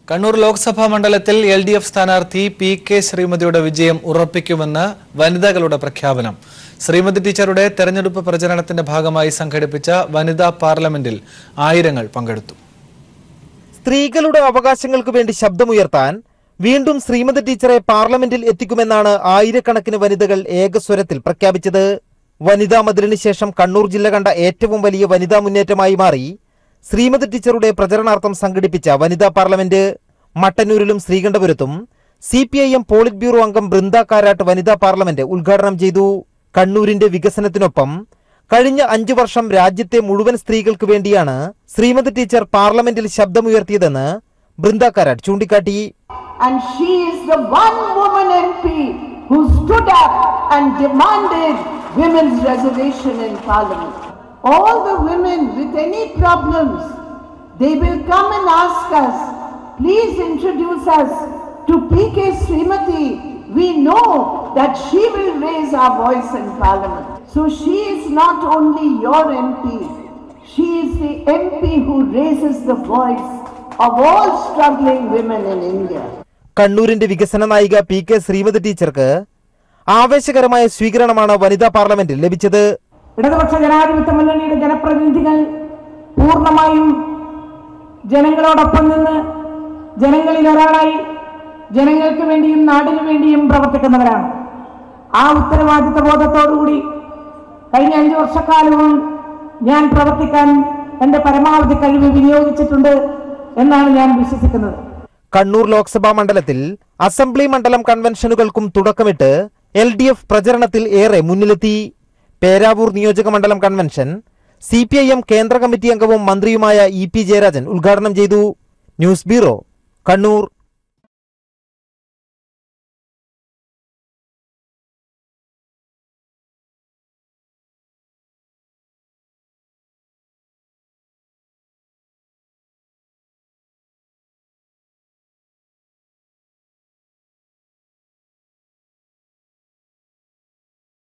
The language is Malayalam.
കണ്ണൂർ ലോക്സഭാ മണ്ഡലത്തിൽ LDF സ്ഥാനാർത്ഥി PK ശ്രീമതിയുടെ വിജയം ഉറപ്പിക്കുമെന്ന് വനിതകളുടെ പ്രഖ്യാപനം. ശ്രീമതി ടീച്ചറുടെ തെരഞ്ഞെടുപ്പ് പ്രചരണത്തിന്റെ ഭാഗമായി സംഘടിപ്പിച്ച വനിതാ പാർലമെന്റിൽ ആയിരങ്ങൾ പങ്കെടുത്തു. സ്ത്രീകളുടെ അവകാശങ്ങൾക്ക് വേണ്ടി ശബ്ദമുയർത്താൻ വീണ്ടും ശ്രീമതി ടീച്ചറെ പാർലമെന്റിൽ എത്തിക്കുമെന്നാണ് ആയിരക്കണക്കിന് വനിതകൾ ഏകസ്വരത്തിൽ പ്രഖ്യാപിച്ചത്. വനിതാ മതിലിന് ശേഷം കണ്ണൂർ ജില്ല കണ്ട ഏറ്റവും വലിയ വനിതാ മുന്നേറ്റമായി മാറി ശ്രീമതി ടീച്ചറുടെ പ്രചരണാർത്ഥം സംഘടിപ്പിച്ച വനിതാ പാർലമെന്റ്. മട്ടന്നൂരിലും ശ്രീകണ്ഠപുരത്തും CPIM പോളിറ്റ് ബ്യൂറോ അംഗം ബൃന്ദ കാരാട്ട് വനിതാ പാർലമെന്റ് ഉദ്ഘാടനം ചെയ്തു. കണ്ണൂരിന്റെ വികസനത്തിനൊപ്പം കഴിഞ്ഞ 5 വർഷം രാജ്യത്തെ മുഴുവൻ സ്ത്രീകൾക്ക് വേണ്ടിയാണ് ശ്രീമതി ടീച്ചർ പാർലമെന്റിൽ ശബ്ദമുയർത്തിയതെന്ന് ബൃന്ദ കാരാട്ട് ചൂണ്ടിക്കാട്ടി. And she is the one woman MP who stood up and demanded women's reservation in parliament. All the women with any problems, they will come and ask us, please introduce us to PK Srimati. We know that she will raise our voice in parliament. So she is not only your MP, she is the MP who raises the voice of all struggling women in India. കണ്ണൂരിന്റെ വികസന നായിക PK ശ്രീമതി ടീച്ചർക്ക് ആവേശകരമായ സ്വീകരണമാണ് വനിതാ പാർലമെന്റിൽ ലഭിച്ചത്. ഇടതുപക്ഷ ജനാധിപത്യ മുന്നണിയുടെ ജനപ്രതിനിധികൾ പൂർണ്ണമായും ജനങ്ങളോടൊപ്പം നിന്ന് ജനങ്ങളിൽ ഒരാളായി ജനങ്ങൾക്ക് വേണ്ടിയും നാടിനു വേണ്ടിയും പ്രവർത്തിക്കുന്നവരാണ്. ആ ഉത്തരവാദിത്വ ബോധത്തോടുകൂടി കഴിഞ്ഞ 5 വർഷക്കാലവും ഞാൻ പ്രവർത്തിക്കാൻ എന്റെ പരമാവധി കഴിവ് വിനിയോഗിച്ചിട്ടുണ്ട് എന്നാണ് ഞാൻ വിശ്വസിക്കുന്നത്. കണ്ണൂർ ലോക്സഭാ മണ്ഡലത്തിൽ അസംബ്ലി മണ്ഡലം കൺവെൻഷനുകൾക്കും തുടക്കമിട്ട് LDF പ്രചരണത്തിൽ ഏറെ മുന്നിലെത്തി. പേരാവൂർ നിയോജക മണ്ഡലം കൺവെൻഷൻ CPIM കേന്ദ്ര കമ്മിറ്റി അംഗവും മന്ത്രിയുമായ EP ജയരാജൻ ഉദ്ഘാടനം ചെയ്തു. News bureau, Kannur.